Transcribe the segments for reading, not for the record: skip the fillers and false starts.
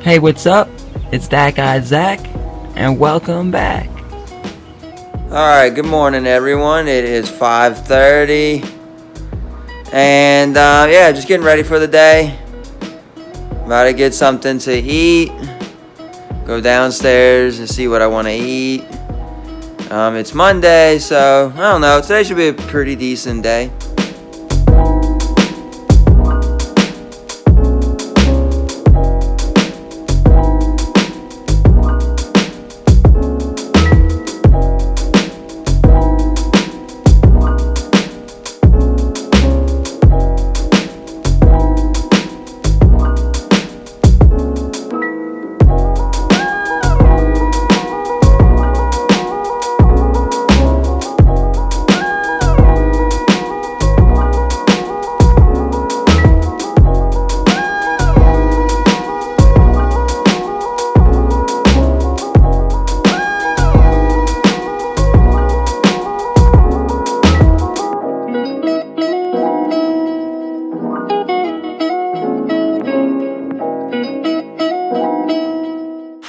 Hey, what's up? It's that guy Zach, and welcome back. Alright, good morning everyone. It is 5:30. And yeah, just getting ready for the day. About to get something to eat. Go downstairs and see what I want to eat. It's Monday, so I don't know. Today should be a pretty decent day.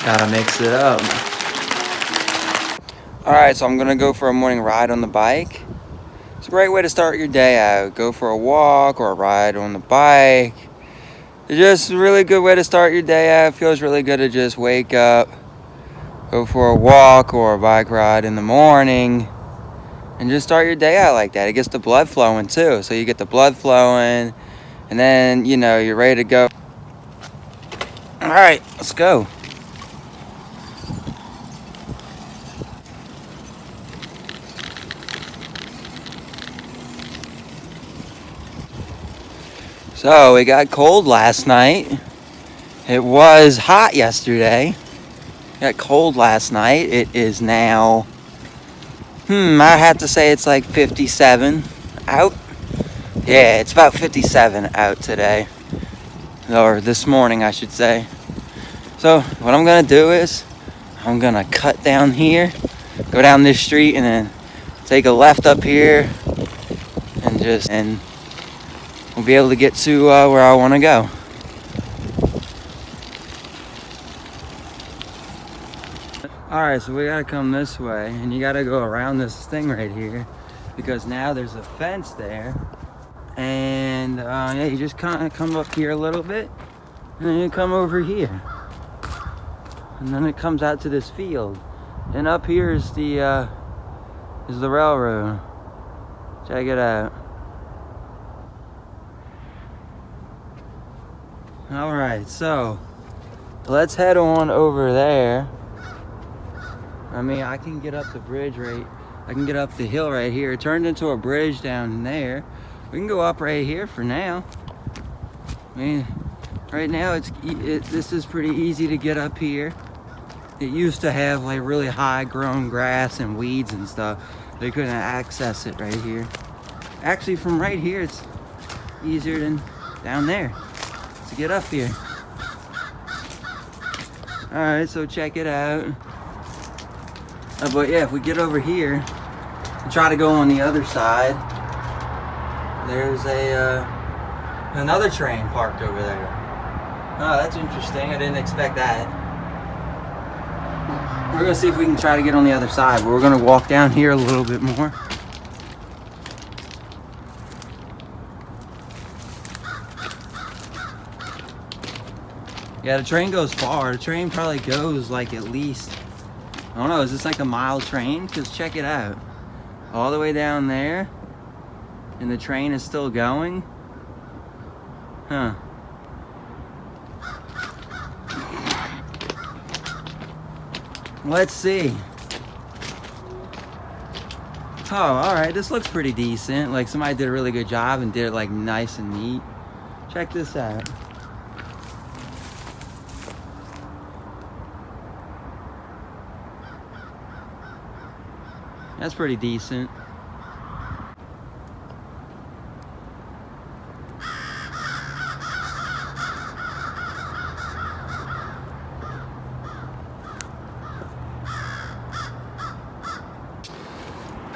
Gotta mix it up. Alright, so I'm gonna go for a morning ride on the bike. It's a great way to start your day out. Go for a walk or a ride on the bike. It's just a really good way to start your day out. It feels really good to just wake up, go for a walk or a bike ride in the morning, and just start your day out like that. It gets the blood flowing too. So you get the blood flowing, and then, you're ready to go. Alright, let's go. So, it got cold last night. It was hot yesterday. It got cold last night. It is now, I have to say it's like 57 out. Yeah, it's about 57 out today. Or this morning, I should say. So, what I'm going to do is, I'm going to cut down here, go down this street, and then take a left up here, and we'll be able to get to where I want to go. Alright, so we gotta come this way, and you gotta go around this thing right here, because now there's a fence there. And yeah, you just kind of come up here a little bit, and then you come over here. And then it comes out to this field. And up here is the railroad. Check it out. Alright, so let's head on over there. I can get up the bridge I can get up the hill right here. It turned into a bridge down there. We can go up right here for now. Right now this is pretty easy to get up here. It used to have like really high grown grass and weeds and stuff. They couldn't access it right here. Actually, from right here it's easier than down there to get up here. Alright, so check it out. But yeah, if we get over here and try to go on the other side, there's another train parked over there. Oh, that's interesting. I didn't expect that. We're gonna see if we can try to get on the other side, but we're gonna walk down here a little bit more. Yeah, the train goes far. The train probably goes like at least, I don't know, is this like a mile train? Because check it out. All the way down there, and the train is still going. Huh. Let's see. Oh, alright, this looks pretty decent. Like somebody did a really good job and did it like nice and neat. Check this out. That's pretty decent.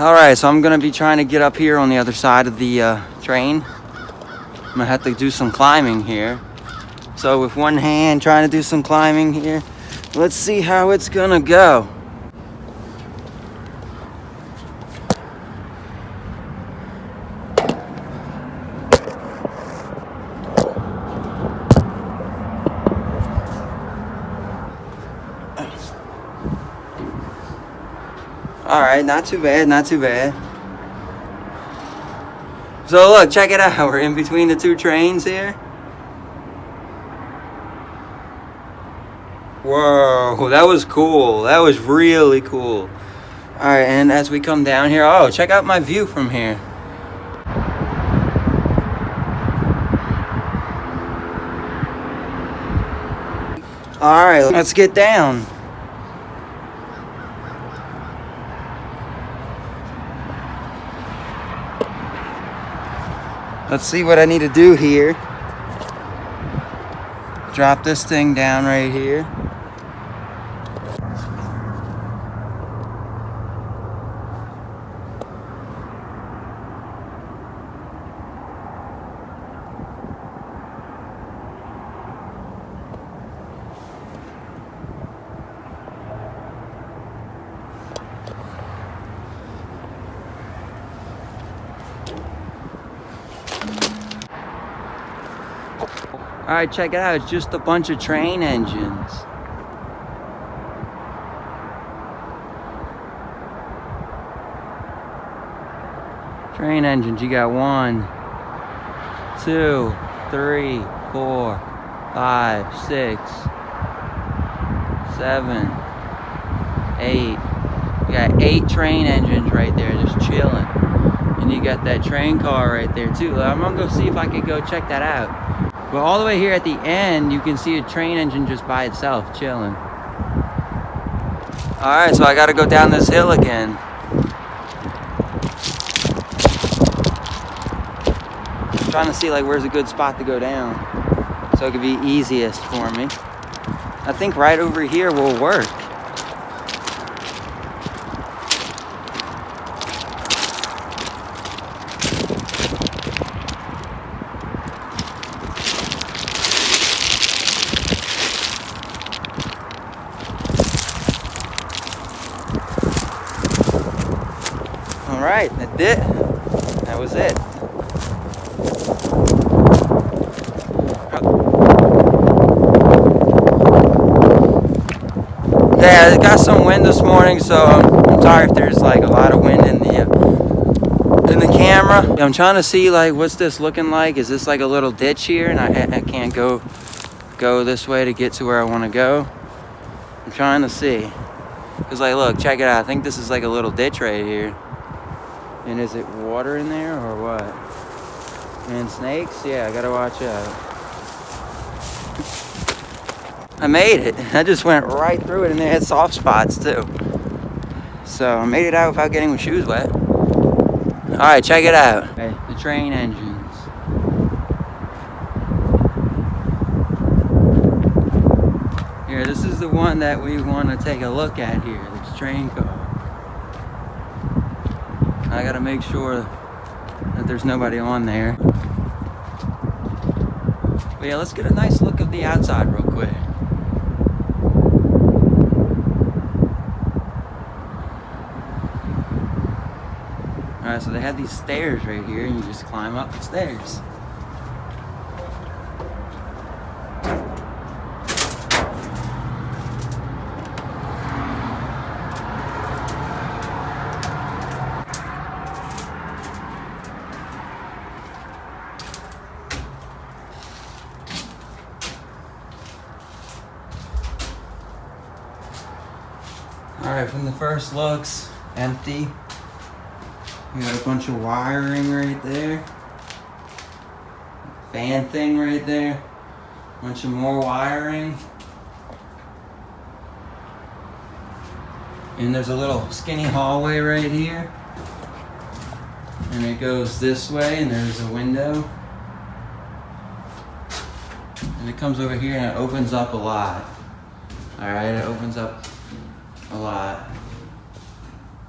Alright, so I'm going to be trying to get up here on the other side of the train. I'm going to have to do some climbing here. So with one hand, trying to do some climbing here. Let's see how it's gonna go. All right, not too bad, not too bad. So look, check it out. We're in between the two trains here. Whoa, that was cool. That was really cool. All right, and as we come down here, oh, check out my view from here. All right, let's get down. Let's see what I need to do here. Drop this thing down right here. All right, check it out. It's just a bunch of train engines. Train engines. You got 1, 2, 3, 4, 5, 6, 7, 8. You got 8 train engines right there just chilling. And you got that train car right there too. I'm gonna go see if I could go check that out. But all the way here at the end, you can see a train engine just by itself, chilling. All right, so I gotta go down this hill again. I'm trying to see like where's a good spot to go down, so it could be easiest for me. I think right over here will work. All right, that did. That was it. Yeah, it got some wind this morning, so I'm sorry if there's like a lot of wind in the camera. I'm trying to see like what's this looking like. Is this like a little ditch here, and I can't go this way to get to where I want to go? I'm trying to see. Cause like, look, check it out. I think this is like a little ditch right here. And is it water in there or what? And snakes? Yeah, I gotta watch out. I made it. I just went right through it, and they had soft spots too. So I made it out without getting my shoes wet. All right, check it out. Okay, the train engines. Here, this is the one that we want to take a look at here. This train car. I gotta make sure that there's nobody on there. But yeah, let's get a nice look at the outside real quick. Alright, so they have these stairs right here, and you just climb up the stairs. Alright, from the first looks, empty. We got a bunch of wiring right there. Fan thing right there. Bunch of more wiring. And there's a little skinny hallway right here. And it goes this way, and there's a window. And it comes over here and it opens up a lot. Alright, it opens up a lot.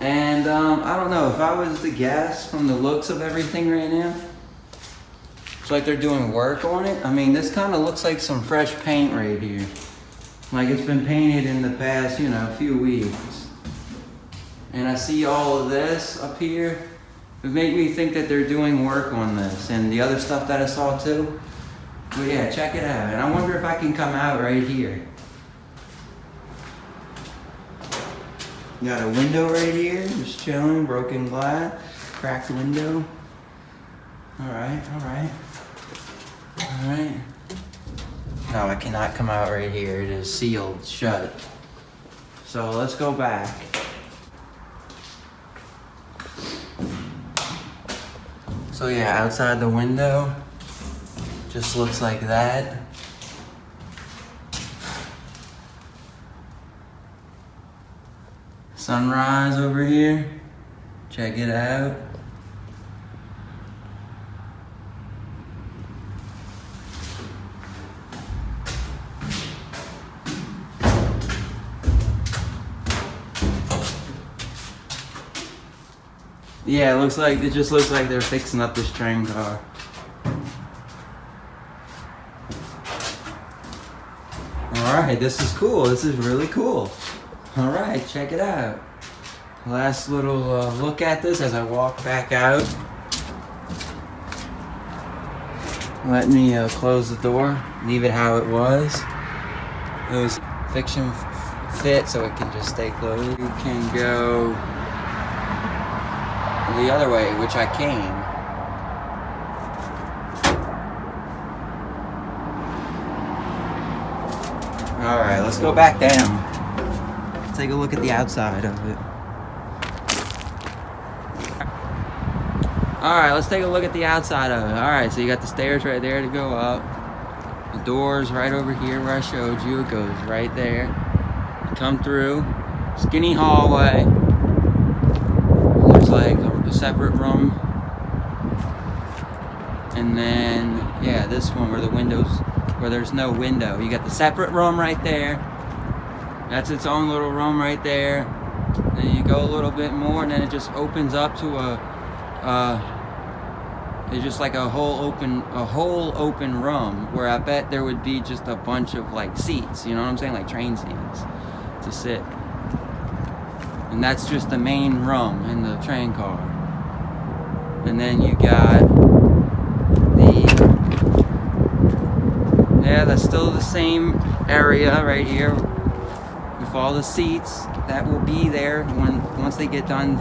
And I don't know, if I was to guess from the looks of everything right now, It's like they're doing work on it. I mean, this kind of looks like some fresh paint right here. Like it's been painted in the past, you know, few weeks. And I see all of this up here. It made me think that they're doing work on this and the other stuff that I saw too. But yeah, check it out. And I wonder if I can come out right here. Got a window right here, just chilling, broken glass, cracked window. Alright. No, I cannot come out right here. It is sealed shut. So let's go back. So yeah, outside the window, just looks like that. Sunrise over here. Check it out. Yeah, it just looks like they're fixing up this train car. Alright, this is cool. This is really cool. Alright, check it out. Last little look at this as I walk back out. Let me close the door, leave it how it was. It was fiction fit, so it can just stay closed. You can go the other way, which I came. Alright, let's go back down. Let's take a look at the outside of it. Alright, let's take a look at the outside of it. Alright, so you got the stairs right there to go up. The door's right over here where I showed you. It goes right there. You come through. Skinny hallway. There's like a separate room. And then, yeah, this one where there's no window. You got the separate room right there. That's its own little room right there. Then you go a little bit more and then it just opens up to it's just like a whole open room where I bet there would be just a bunch of like seats, you know what I'm saying? Like train seats to sit. And that's just the main room in the train car. And then you got that's still the same area right here with all the seats that will be there once they get done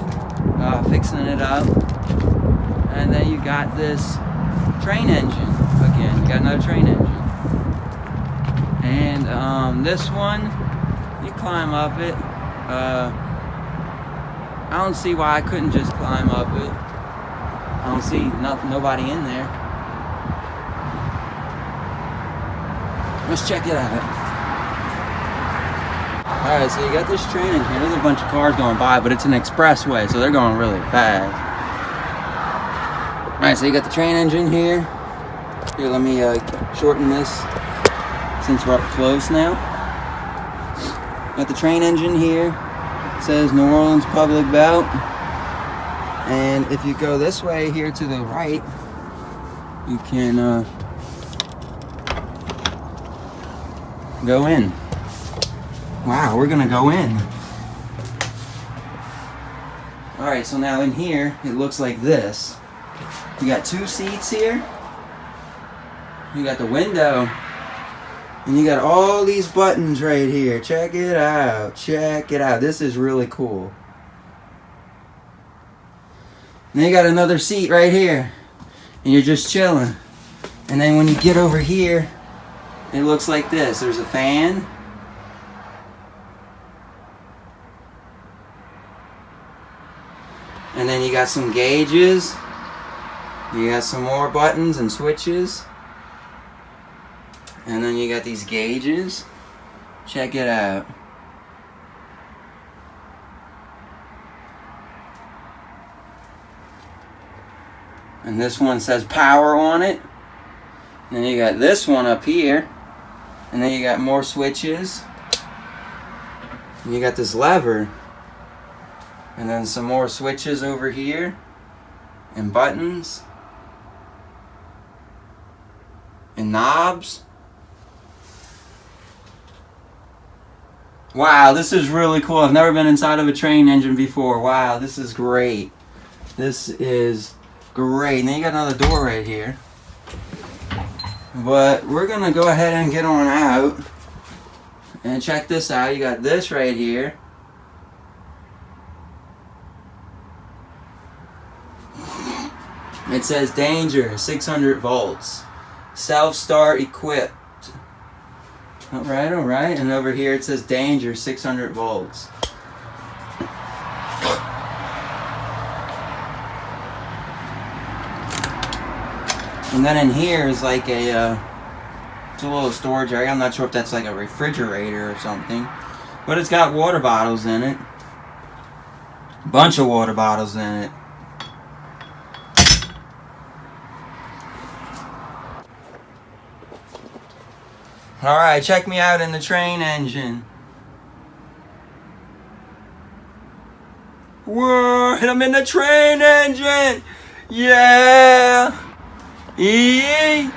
fixing it up. And then you got this train engine again. You got another train engine. And this one, you climb up it. I don't see why I couldn't just climb up it. I don't see nobody in there. Let's check it out. Alright, so you got this train in here. There's a bunch of cars going by, but it's an expressway, so they're going really fast. Alright, so you got the train engine here. Here, let me shorten this since we're up close now. Got the train engine here. It says New Orleans Public Belt. And if you go this way here to the right, you can go in. Wow, we're gonna go in. Alright, so now in here, it looks like this. You got two seats here. You got the window. And you got all these buttons right here. Check it out. Check it out. This is really cool. And then you got another seat right here. And you're just chilling. And then when you get over here, it looks like this. There's a fan. And then you got some gauges. You got some more buttons and switches. And then you got these gauges. Check it out. And this one says power on it. And then you got this one up here. And then you got more switches. And you got this lever. And then some more switches over here. And buttons. and knobs. Wow, this is really cool. I've never been inside of a train engine before. Wow, this is great. This is great. And then you got another door right here. But we're gonna go ahead and get on out. And check this out. You got this right here. It says danger, 600 volts. Self-start equipped. Alright, alright. And over here it says danger, 600 volts. And then in here is like a, it's a little storage area. I'm not sure if that's like a refrigerator or something. But it's got water bottles in it. Bunch of water bottles in it. Alright, check me out in the train engine. Whoa, and I'm in the train engine! Yeah! Yee!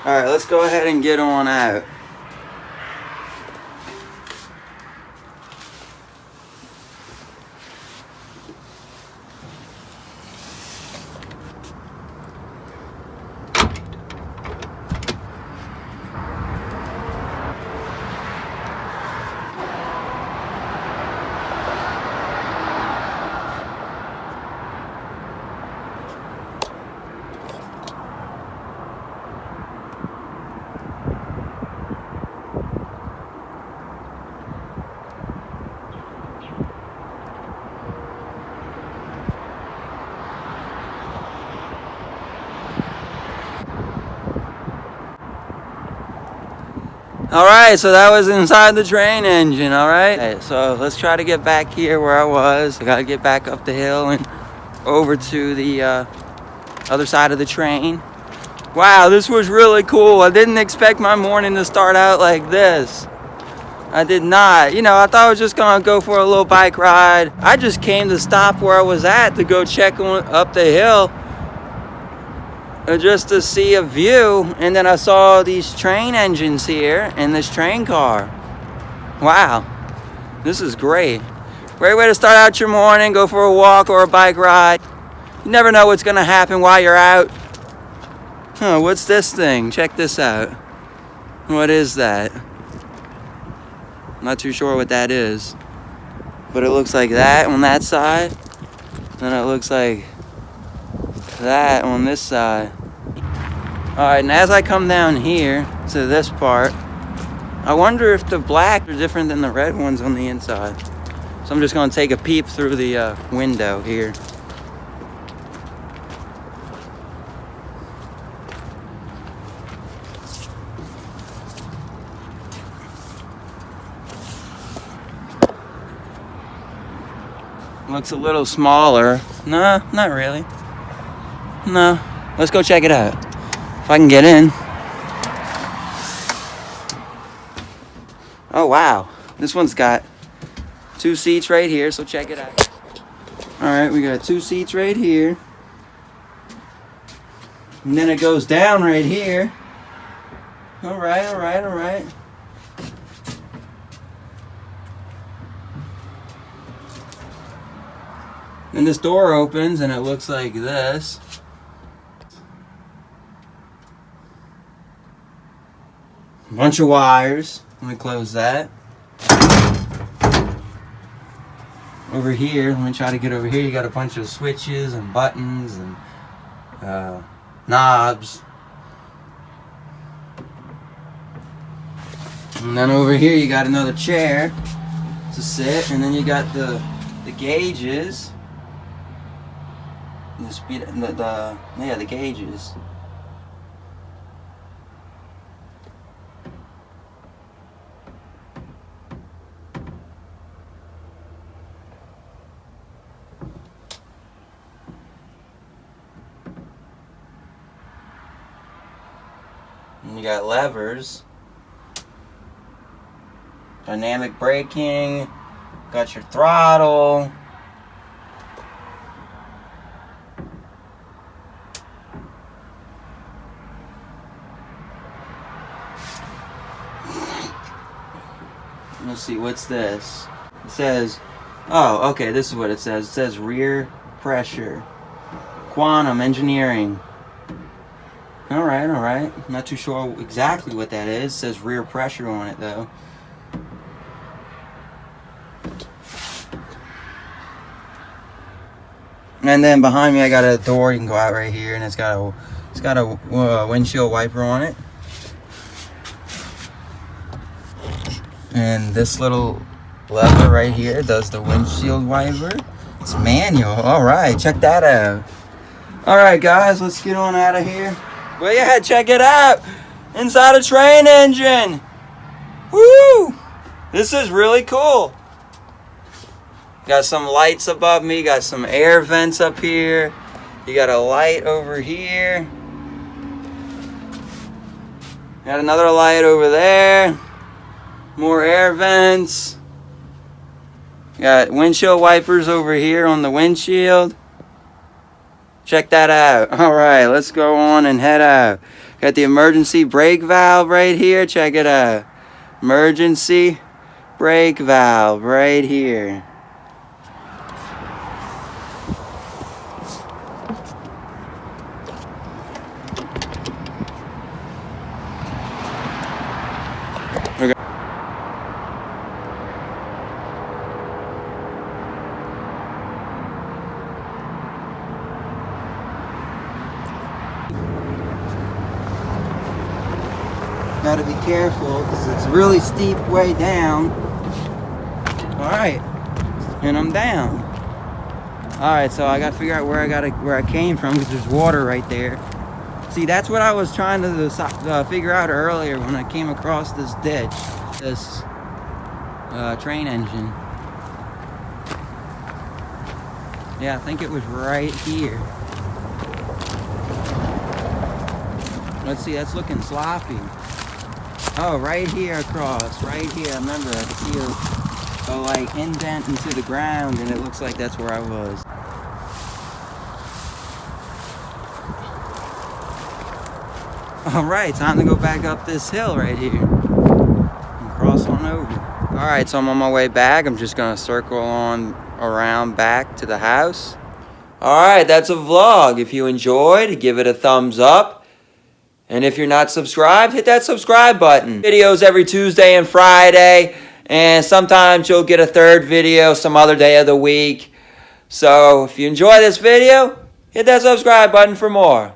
Alright, let's go ahead and get on out. Alright, so that was inside the train engine, alright? So let's try to get back here where I was. I gotta get back up the hill and over to the other side of the train. Wow, this was really cool. I didn't expect my morning to start out like this. I did not. You know, I thought I was just gonna go for a little bike ride. I just came to stop where I was at to go check up the hill. Just to see a view, and then I saw these train engines here and this train car. Wow, this is great. Great way to start out your morning, go for a walk or a bike ride. You never know what's gonna happen while you're out. Huh, what's this thing? Check this out. What is that? I'm not too sure what that is. But it looks like that on that side. Then it looks like that on this side. Alright, and as I come down here to this part, I wonder if the black are different than the red ones on the inside. So I'm just going to take a peep through the window here. Looks a little smaller. No, not really. No, let's go check it out. If I can get in. Oh wow, this one's got 2 seats right here, so check it out. Alright, we got 2 seats right here. And then it goes down right here. Alright, alright, alright. Then this door opens and it looks like this. A bunch of wires. Let me close that. Over here, let me try to get over here. You got a bunch of switches and buttons and knobs. And then over here you got another chair to sit, and then you got the gauges. The speed, the gauges. And you got levers. Dynamic braking. Got your throttle. Let's see, what's this? It says, oh, okay, this is what it says. It says rear pressure. Quantum engineering. Alright, alright. I'm not too sure exactly what that is. It says rear pressure on it, though. And then behind me, I got a door. You can go out right here, and it's got a windshield wiper on it. And this little lever right here does the windshield wiper. It's manual. All right, check that out. All right, guys, let's get on out of here. Well, yeah, check it out. Inside a train engine. Woo! This is really cool. Got some lights above me, got some air vents up here. You got a light over here. Got another light over there. More air vents. Got windshield wipers over here on the windshield. Check that out. Alright, let's go on and head out. Got the emergency brake valve right here. Check it out. Emergency brake valve right here. Gotta be careful because it's a really steep way down. Alright, and I'm down. Alright, so I gotta figure out where I came from because there's water right there. See, that's what I was trying to figure out earlier when I came across this ditch, this train engine. Yeah, I think it was right here. Let's see, that's looking sloppy. Oh, right here across, right here. I remember I could see a like indent into the ground, and it looks like that's where I was. Alright, time to go back up this hill right here and cross on over. Alright, so I'm on my way back. I'm just gonna circle on around back to the house. Alright, that's a vlog. If you enjoyed, give it a thumbs up. And if you're not subscribed, hit that subscribe button. Videos every Tuesday and Friday. And sometimes you'll get a third video some other day of the week. So if you enjoy this video, hit that subscribe button for more.